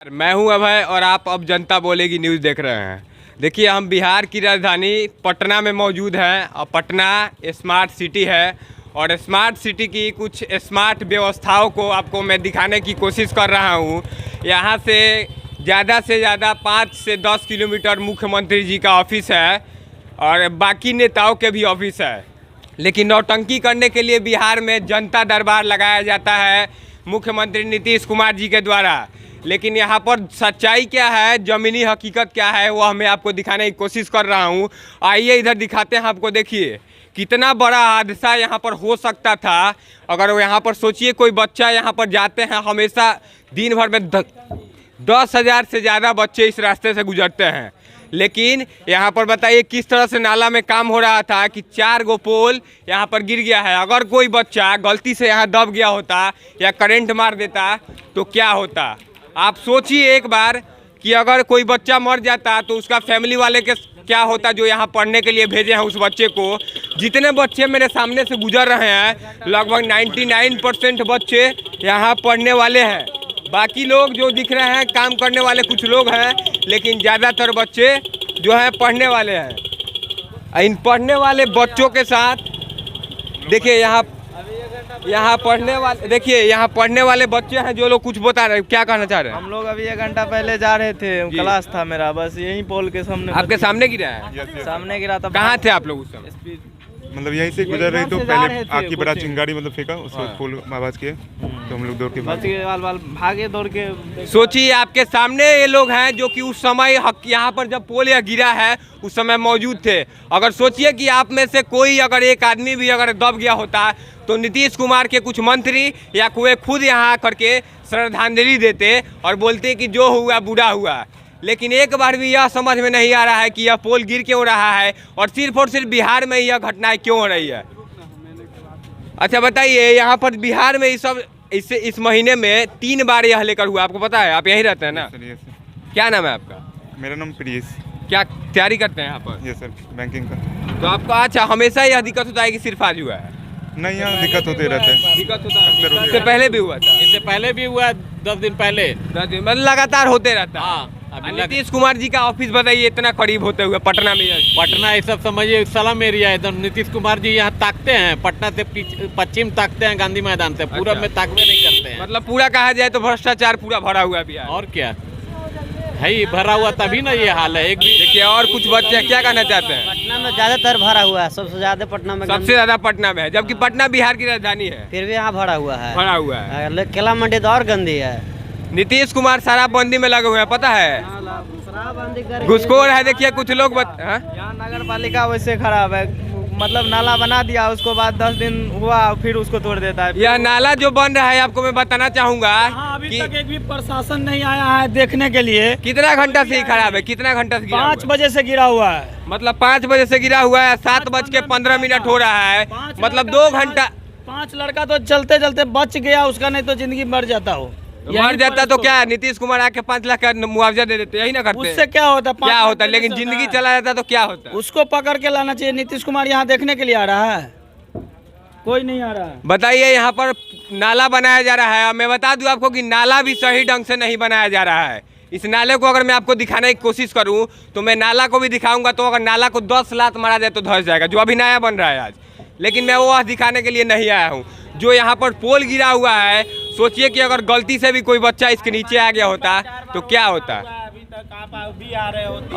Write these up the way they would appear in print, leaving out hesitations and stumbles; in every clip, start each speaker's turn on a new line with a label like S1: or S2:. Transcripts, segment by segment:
S1: मैं हूं अभय और आप अब जनता बोलेगी न्यूज़ देख रहे हैं। देखिए, हम बिहार की राजधानी पटना में मौजूद हैं और पटना स्मार्ट सिटी है और स्मार्ट सिटी की कुछ स्मार्ट व्यवस्थाओं को आपको मैं दिखाने की कोशिश कर रहा हूं। यहां से ज़्यादा 5 से 10 किलोमीटर मुख्यमंत्री जी का ऑफिस है और बाकी नेताओं के भी ऑफिस है, लेकिन नौटंकी करने के लिए बिहार में जनता दरबार लगाया जाता है मुख्यमंत्री नीतीश कुमार जी के द्वारा। लेकिन यहाँ पर सच्चाई क्या है, ज़मीनी हकीकत क्या है, वह मैं आपको दिखाने की कोशिश कर रहा हूँ। आइए इधर दिखाते हैं आपको। देखिए कितना बड़ा हादसा यहाँ पर हो सकता था अगर यहाँ पर सोचिए कोई बच्चा यहाँ पर जाते हैं, हमेशा दिन भर में 10,000 से ज़्यादा बच्चे इस रास्ते से गुजरते हैं। लेकिन यहाँ पर बताइए किस तरह से नाला में काम हो रहा था कि 4 गो पोल यहाँ पर गिर गया है। अगर कोई बच्चा गलती से यहाँ दब गया होता या करंट मार देता तो क्या होता। आप सोचिए एक बार कि अगर कोई बच्चा मर जाता तो उसका फैमिली वाले के क्या होता जो यहाँ पढ़ने के लिए भेजे हैं उस बच्चे को। जितने बच्चे मेरे सामने से गुजर रहे हैं लगभग 99% बच्चे यहाँ पढ़ने वाले हैं। बाकी लोग जो दिख रहे हैं काम करने वाले कुछ लोग हैं, लेकिन ज़्यादातर बच्चे जो हैं पढ़ने वाले हैं। इन पढ़ने वाले बच्चों के साथ देखिए यहाँ पढ़ने वाले बच्चे हैं जो लोग कुछ बता रहे हैं। क्या कहना चाह रहे हैं?
S2: हम लोग अभी 1 घंटा पहले जा रहे थे, क्लास था मेरा, बस यहीं पोल के सामने।
S1: आपके सामने गिरा है?
S2: सामने गिरा था।
S1: कहाँ थे आप लोग उस समय?
S3: मतलब यहीं से गुजर रही तो पहले आग की बड़ा चिंगारी मतलब फेंका, उसको फूल आवाज किए तो हम लोग दौड़ के
S2: भागे दौड़ के।
S1: सोचिए आपके सामने ये लोग हैं जो कि उस समय यहाँ पर जब पोल यह गिरा है उस समय मौजूद थे। अगर सोचिए कि आप में से कोई अगर एक आदमी भी अगर दब गया होता तो नीतीश कुमार के कुछ मंत्री या कोई खुद यहाँ करके श्रद्धांजलि देते और बोलते कि जो हुआ बुरा हुआ। लेकिन एक बार भी यह समझ में नहीं आ रहा है कि यह पोल गिर क्यों रहा है और सिर्फ बिहार में यह घटनाएं क्यों हो रही है। अच्छा बताइए, यहाँ पर बिहार में इस महीने में 3 बार यह लेकर हुआ, आपको पता है? आप यहीं रहते हैं ना? क्या नाम है आपका?
S3: मेरा नाम प्रियेश।
S1: क्या तैयारी करते हैं यहाँ पर?
S3: ये सर बैंकिंग का।
S1: तो आपको अच्छा हमेशा यह दिक्कत होता है कि सिर्फ आज हुआ है?
S3: नहीं, यहाँ दिक्कत होते रहता है।
S1: दिक्कत होता है? इससे पहले भी हुआ था?
S4: इससे पहले भी हुआ 10 दिन पहले।
S1: 10 दिन मतलब लगातार होते रहता है।
S4: हाँ,
S1: नीतीश कुमार जी का ऑफिस बताइए इतना करीब होते हुए पटना में।
S4: पटना ये सब समझिए स्लम एरिया है। तो नीतीश कुमार जी यहाँ ताकते हैं, पटना से पश्चिम ताकते हैं, गांधी मैदान से पूरब में ताकवे नहीं करते हैं।
S1: मतलब पूरा कहा जाए तो भ्रष्टाचार पूरा भरा हुआ है बिहार।
S4: और क्या है, भरा हुआ तभी ना ये हाल है। एक भी
S1: देखिए और कुछ बच्चे क्या कहना चाहते हैं?
S5: पटना में ज्यादातर भरा हुआ है, सबसे ज्यादा पटना में।
S1: सबसे ज्यादा पटना में है, जबकि पटना बिहार की राजधानी है,
S5: फिर भी यहाँ भरा हुआ है।
S1: भरा हुआ है।
S5: केला मंडी तो और गंदी है।
S1: नीतीश कुमार शराबबंदी में लगे हुए हैं, पता है? घुसखोर है। देखिए कुछ लोग
S2: यहाँ नगर पालिका वैसे खराब है, मतलब नाला बना दिया, उसको बाद 10 दिन हुआ फिर उसको तोड़ देता है।
S1: यह नाला जो बन रहा है आपको मैं बताना चाहूंगा
S6: अभी तक एक भी प्रशासन नहीं आया है देखने के लिए।
S1: कितना घंटा से ही खराब है? कितना घंटा से?
S6: 5 बजे से गिरा हुआ है।
S1: मतलब 5 बजे से गिरा हुआ है, 7:15 हो रहा है, मतलब 2 घंटा।
S6: 5 लड़का तो चलते चलते बच गया उसका, नहीं तो जिंदगी मर जाता हो।
S1: मर जाता तो क्या नीतीश कुमार आके 5 लाख का मुआवजा दे देते, यही ना करते?
S6: उससे क्या होता?
S1: क्या होता? लेकिन जिंदगी चला जाता तो क्या होता?
S6: उसको पकड़ के लाना चाहिए। नीतीश कुमार यहाँ देखने के लिए आ रहा है, कोई नहीं आ रहा है।
S1: बताइए, यहाँ पर नाला बनाया जा रहा है। मैं बता दूं आपको कि नाला भी सही ढंग से नहीं बनाया जा रहा है। इस नाले को अगर मैं आपको दिखाने की कोशिश करूं तो मैं नाला को भी दिखाऊंगा तो अगर नाला को 10 लात मारा जाए तो धस जाएगा, जो अभी नया बन रहा है आज। लेकिन मैं वो दिखाने के लिए नहीं आया हूँ। जो यहाँ पर पोल गिरा हुआ है, सोचिए कि अगर गलती से भी कोई बच्चा इसके नीचे आ गया होता तो क्या होता।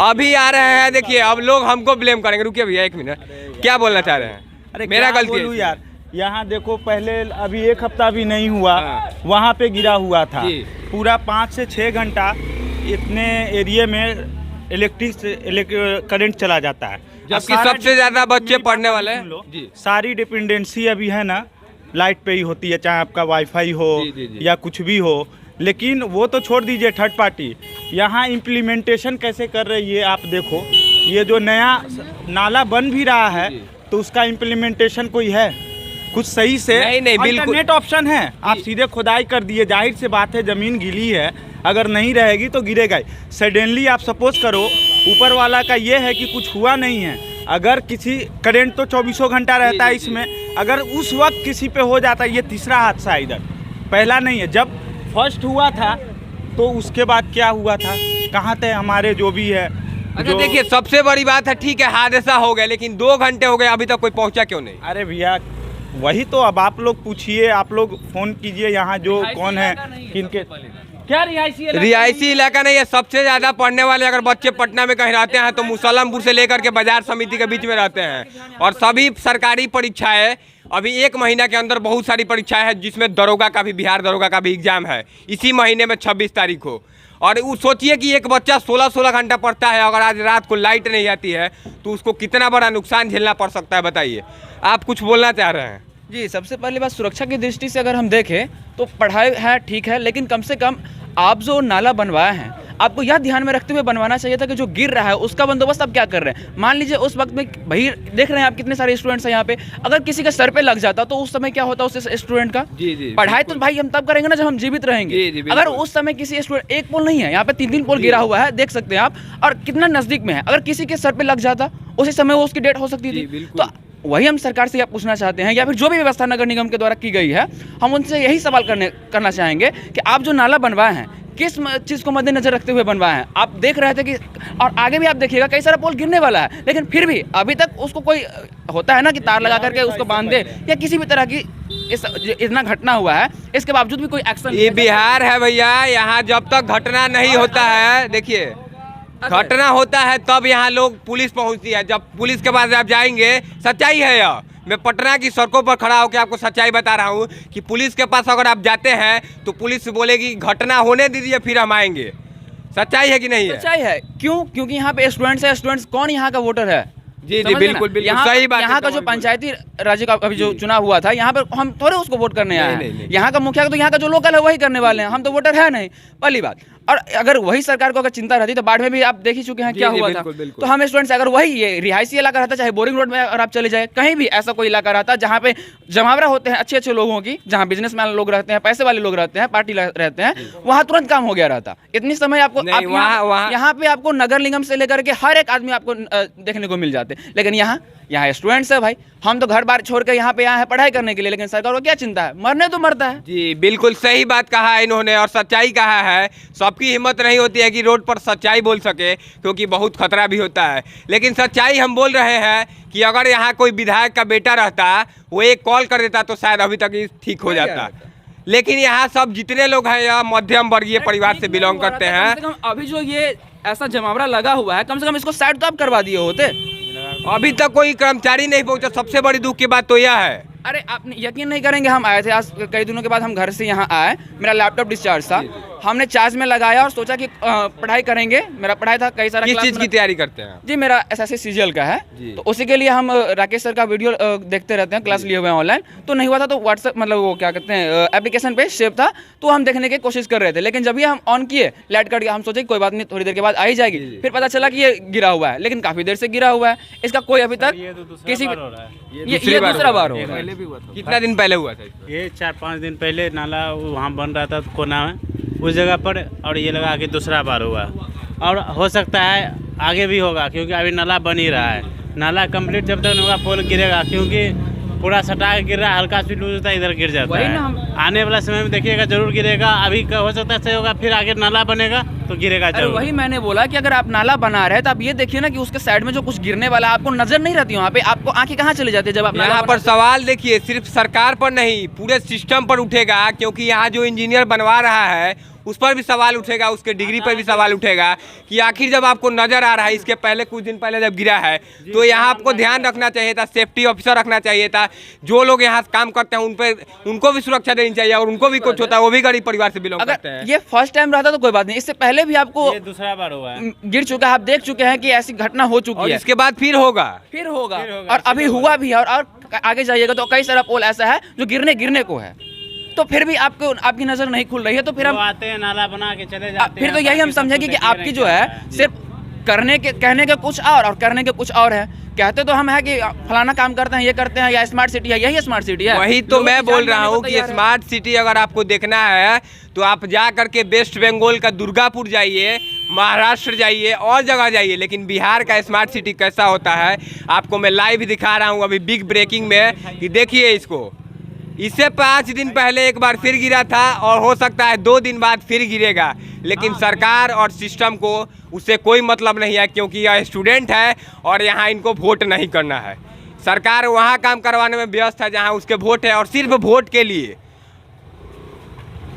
S1: अभी आ रहे हैं। देखिए अब लोग हमको ब्लेम करेंगे। रुकिए भैया 1 मिनट, क्या बोलना चाह रहे हैं?
S2: अरे
S1: मेरा गलती है
S2: यार। यहाँ देखो पहले अभी 1 हफ्ता भी नहीं हुआ, वहाँ पे गिरा हुआ था। पूरा 5 से 6 घंटा इतने एरिया में इलेक्ट्रिक करंट चला जाता है,
S1: जबकि सबसे ज्यादा बच्चे पढ़ने वाले हैं।
S2: सारी डिपेंडेंसी अभी है ना लाइट पे ही होती है, चाहे आपका वाईफाई हो या कुछ भी हो। लेकिन वो तो छोड़ दीजिए, थर्ड पार्टी यहाँ इम्प्लीमेंटेशन कैसे कर रही है आप देखो। ये जो नया नाला बन भी रहा है तो उसका इम्प्लीमेंटेशन कोई है कुछ सही से?
S1: नहीं बिल्कुल।
S2: नेट ऑप्शन है, आप सीधे खुदाई कर दिए, जाहिर से बात है जमीन गीली है, अगर नहीं रहेगी तो गिरेगा ही। सडनली आप सपोज करो, ऊपर वाला का ये है कि कुछ हुआ नहीं है, अगर किसी करंट तो 24 घंटा रहता है इसमें, अगर उस वक्त किसी पे हो जाता है, ये तीसरा हादसा है इधर, पहला नहीं है। जब फर्स्ट हुआ था तो उसके बाद क्या हुआ था, कहाँ थे हमारे जो भी है।
S1: अच्छा देखिए, सबसे बड़ी बात है, ठीक है हादसा हो गया, लेकिन 2 घंटे हो गए अभी तक कोई पहुंचा क्यों नहीं?
S2: अरे भैया वही तो, अब आप लोग पूछिए, आप लोग फोन कीजिए यहाँ जो कौन है किनके।
S6: क्या
S1: रिहायशी इलाका नहीं है। सबसे ज्यादा पढ़ने वाले अगर बच्चे पटना में कहीं रहते हैं तो मुसलमपुर से लेकर के बाजार समिति के बीच में रहते हैं। और सभी सरकारी परीक्षाएं अभी 1 महीना के अंदर बहुत सारी परीक्षाएं हैं, जिसमें दरोगा का भी, बिहार दरोगा का भी एग्जाम है इसी महीने में 26 तारीख को। और वो सोचिए कि एक बच्चा 16-16 घंटा पढ़ता है, अगर आज रात को लाइट नहीं आती है तो उसको कितना बड़ा नुकसान झेलना पड़ सकता है, बताइए। आप कुछ बोलना चाह रहे हैं?
S7: जी, सबसे पहली बात सुरक्षा की दृष्टि से अगर हम देखें तो पढ़ाई है ठीक है, लेकिन कम से कम आप जो नाला बनवाया है आपको यह ध्यान में रखते हुए बनवाना चाहिए था कि जो गिर रहा है उसका बंदोबस्त आप क्या कर रहे हैं। मान लीजिए उस वक्त में भाई देख रहे हैं आप कितने सारे स्टूडेंट्स हैं यहाँ पे, अगर किसी के सर पे लग जाता तो उस समय क्या होता उस स्टूडेंट का?
S1: जी,
S7: पढ़ाई तो भाई हम तब करेंगे ना जब हम जीवित रहेंगे। अगर उस समय किसी स्टूडेंट, एक पोल नहीं है यहाँ पे, 3 पोल गिरा हुआ है, देख सकते हैं आप, और कितना नजदीक में है, अगर किसी के सर पे लग जाता उसी समय वो उसकी डेथ हो सकती थी। तो वही हम सरकार से यह पूछना चाहते हैं, या फिर जो भी व्यवस्था नगर निगम के द्वारा की गई है, हम उनसे यही सवाल करना चाहेंगे कि आप जो नाला बनवाए हैं किस चीज़ को मद्देनजर रखते हुए बनवाए हैं। आप देख रहे थे कि, और आगे भी आप देखिएगा कई सारा पोल गिरने वाला है, लेकिन फिर भी अभी तक उसको कोई होता है ना कि तार लगा करके उसको बांध दे, या किसी भी तरह की इतना घटना हुआ है इसके बावजूद भी कोई एक्शन।
S1: ये बिहार है भैया, यहाँ जब तक घटना नहीं होता है, देखिए घटना होता है तब यहाँ लोग पुलिस पहुँचती है। जब पुलिस के पास आप जाएंगे, सच्चाई है यह, मैं पटना की सड़कों पर खड़ा होकर आपको सच्चाई बता रहा हूँ कि पुलिस के पास अगर आप जाते हैं तो पुलिस बोलेगी घटना होने दीजिए फिर हम आएंगे। सच्चाई है कि नहीं है?
S7: सच्चाई है। क्यों? क्योंकि यहाँ पे स्टूडेंट्स है। स्टूडेंट्स कौन यहाँ का वोटर है?
S1: जी बिल्कुल सही बात है।
S7: यहाँ का जो पंचायती राज्य का अभी जो चुनाव हुआ था, यहाँ पर हम थोड़े उसको वोट करने आए हैं। यहाँ का मुखिया तो यहाँ का जो लोकल है वही करने वाले हैं, हम तो वोटर है नहीं, पहली बात। और अगर वही सरकार को अगर चिंता रहती तो बाढ़ में भी आप देख ही चुके हैं क्या हुआ था। तो हम स्टूडेंट्स अगर वही ये रिहायशी इलाका रहता, चाहे बोरिंग रोड में अगर आप चले जाए, कहीं भी ऐसा कोई इलाका रहता जहाँ पे जमावड़ा होते हैं अच्छे लोगों की, जहाँ बिजनेसमैन लोग रहते हैं, पैसे वाले लोग रहते हैं, पार्टी रहते हैं, वहाँ तुरंत काम हो गया रहता। इतनी समय आपको यहाँ पे आपको नगर निगम से लेकर के हर एक आदमी आपको देखने को मिल जाते, लेकिन यहाँ स्टूडेंट्स है भाई, हम तो घर बार छोड़ कर यहाँ पे आए हैं पढ़ाई करने के लिए, लेकिन सरकार को क्या चिंता है? मरने तो मरता है।
S1: जी बिल्कुल सही बात कहा है इन्होंने, और सच्चाई कहा है। सबकी हिम्मत नहीं होती है कि रोड पर सच्चाई बोल सके, क्योंकि बहुत खतरा भी होता है, लेकिन सच्चाई हम बोल रहे हैं कि अगर यहाँ कोई विधायक का बेटा रहता, वो एक कॉल कर देता तो शायद अभी तक ठीक हो जाता। लेकिन यहाँ सब जितने लोग हैं यह मध्यम वर्गीय परिवार से बिलोंग करते हैं।
S7: अभी जो ये ऐसा जमावड़ा लगा हुआ है, कम से कम इसको साइड तो आप करवा दिए होते।
S1: अभी तक कोई कर्मचारी नहीं पहुंचा। सबसे बड़ी दुख की बात तो यह है।
S7: अरे आप यकीन नहीं करेंगे, हम आए थे आज कई दिनों के बाद, हम घर से यहाँ आए, मेरा लैपटॉप डिस्चार्ज था, हमने चार्ज में लगाया और सोचा कि पढ़ाई करेंगे। मेरा पढ़ाई था, कई सारा
S1: किस चीज़ की तैयारी करते हैं?
S7: जी मेरा SSC CGL का है, तो उसी के लिए हम राकेश सर का वीडियो देखते रहते हैं, क्लास लिए हुए हैं ऑनलाइन। तो नहीं हुआ था तो व्हाट्सएप मतलब वो क्या कहते हैं एप्लीकेशन पे सेव था, तो हम देखने की कोशिश कर रहे थे। लेकिन जब भी हम ऑन किए, लाइट कट गया, हम सोचे कोई बात नहीं थोड़ी देर के बाद आ ही जाएगी। फिर पता चला कि ये गिरा हुआ है, लेकिन काफ़ी देर से गिरा हुआ है। इसका कोई अभी तक किसी ये दूसरा बार हो रहा है।
S1: कितना दिन पहले हुआ था?
S8: ये 4-5 दिन पहले नाला वहाँ बन रहा था कोना में, उस जगह पर, और ये लगा कि दूसरा बार हुआ, और हो सकता है आगे भी होगा, क्योंकि अभी नाला बन ही रहा है। नाला कंप्लीट जब तक होगा पोल गिरेगा, क्योंकि पूरा सटा के गिर रहा है, हल्का सी लूज होता है इधर गिर जाता है। आने वाला समय में देखिएगा जरूर गिरेगा। अभी हो सकता है सही होगा, फिर आगे नाला बनेगा तो गिरेगा जरूर।
S7: वही मैंने बोला कि अगर आप नाला बना रहे हैं तो आप ये देखिए ना कि उसके साइड में जो कुछ गिरने वाला आपको नजर नहीं रहती, वहाँ पे आपको आंखें कहाँ चले जाती है जब आप
S1: यहाँ पर सवाल देखिए सिर्फ सरकार पर नहीं पूरे सिस्टम पर उठेगा, क्योंकि यहाँ जो इंजीनियर बनवा रहा है उस पर भी सवाल उठेगा, उसके डिग्री पर भी सवाल उठेगा कि आखिर जब आपको नजर आ रहा है, इसके पहले कुछ दिन पहले जब गिरा है, तो यहाँ आपको ध्यान रखना चाहिए था, सेफ्टी ऑफिसर रखना चाहिए था। जो लोग यहाँ काम करते हैं उनको भी सुरक्षा देनी चाहिए, और उनको भी कुछ होता है, वो भी गरीब परिवार से बिलोंग करते हैं।
S7: ये फर्स्ट टाइम रहता तो कोई बात नहीं, इससे पहले भी आपको
S8: दूसरा बार हुआ है,
S7: गिर चुका है, आप देख चुके हैं कि ऐसी घटना हो चुकी है।
S1: इसके बाद फिर होगा
S7: और अभी हुआ भी है, और आगे जाइएगा तो कई सारा पोल ऐसा है जो गिरने को है, तो फिर भी आपकी नजर नहीं खुल रही है। तो फिर हम
S8: आते हैं नाला बना के चले जाते
S7: फिर तो यही हम समझेंगे कि आपकी जो है सिर्फ कहने के कुछ और करने के कुछ और है। कहते तो हम है कि फलाना काम करते हैं, ये करते हैं, या स्मार्ट सिटी है, यही स्मार्ट सिटी है।
S1: वही तो मैं बोल रहा हूँ कि स्मार्ट सिटी अगर आपको देखना है तो आप जा करके वेस्ट बंगाल का दुर्गापुर जाइए, महाराष्ट्र जाइए, और जगह जाइए, लेकिन बिहार का स्मार्ट सिटी कैसा होता है आपको मैं लाइव दिखा रहा हूँ अभी बिग ब्रेकिंग में, कि देखिए इसको। इससे 5 दिन पहले एक बार फिर गिरा था और हो सकता है 2 दिन बाद फिर गिरेगा, लेकिन सरकार और सिस्टम को उससे कोई मतलब नहीं है, क्योंकि यह स्टूडेंट है और यहाँ इनको वोट नहीं करना है। सरकार वहाँ काम करवाने में व्यस्त है जहाँ उसके वोट है, और सिर्फ वोट के लिए।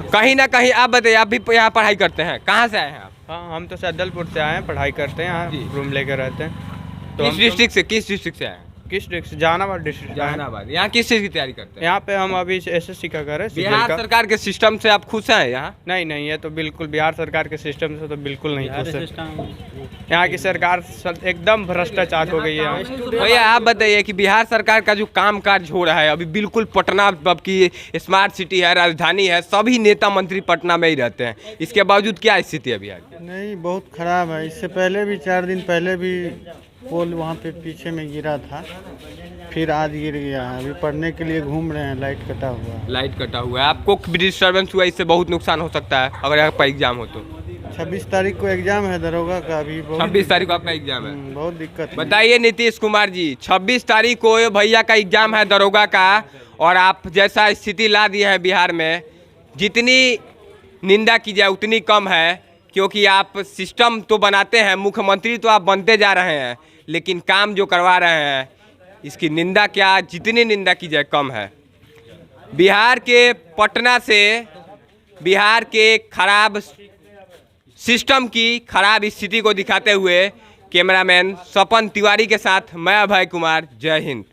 S1: कहीं ना कहीं आप बताइए, आप भी यहाँ पढ़ाई करते हैं, कहाँ से आए हैं आप?
S9: हाँ, हम तो सैदलपुर से आए हैं, पढ़ाई करते हैं, यहाँ रूम लेकर रहते हैं। तो
S1: किस डिस्ट्रिक्ट से आए हैं?
S9: किस डिस्ट्रिक्ट? जहानाबाद डिस्ट्रिक्ट।
S1: जहानाबाद। यहाँ किस चीज़ की तैयारी करते हैं?
S9: यहाँ पे हम अभी एसएससी का कर रहे हैं।
S1: बिहार सरकार के सिस्टम से आप खुश हैं यहाँ?
S9: नहीं, ये तो बिल्कुल बिहार सरकार के सिस्टम से तो बिल्कुल नहीं खुश है। यहाँ की सरकार एकदम भ्रष्टाचार हो गई है।
S1: भैया आप बताइए कि बिहार सरकार का जो काम काज हो रहा है अभी, बिल्कुल पटना अब की स्मार्ट सिटी है, राजधानी है, सभी नेता मंत्री पटना में ही रहते हैं, इसके बावजूद क्या स्थिति है बिहार की?
S10: नहीं, बहुत खराब है। इससे पहले भी 4 दिन पहले भी पोल वहाँ पे पीछे में गिरा था, फिर आज गिर गया है। अभी पढ़ने के लिए घूम रहे हैं, लाइट कटा हुआ है।
S1: लाइट कटा हुआ है, आपको भी डिस्टर्बेंस हुआ, इससे बहुत नुकसान हो सकता है अगर आपका एग्जाम हो तो।
S10: 26 तारीख को एग्जाम है दरोगा का। अभी
S1: 26 तारीख को आपका एग्जाम है,
S10: बहुत दिक्कत है।
S1: बताइए नीतीश कुमार जी, 26 तारीख को भैया का एग्जाम है दरोगा का, और आप जैसा स्थिति ला दी है बिहार में, जितनी निंदा की जाए उतनी कम है, क्योंकि आप सिस्टम तो बनाते हैं, मुख्यमंत्री तो आप बनते जा रहे हैं, लेकिन काम जो करवा रहे हैं इसकी निंदा क्या, जितनी निंदा की जाए कम है। बिहार के पटना से बिहार के खराब सिस्टम की खराब स्थिति को दिखाते हुए कैमरामैन स्वपन तिवारी के साथ मैं अभय कुमार, जय हिंद।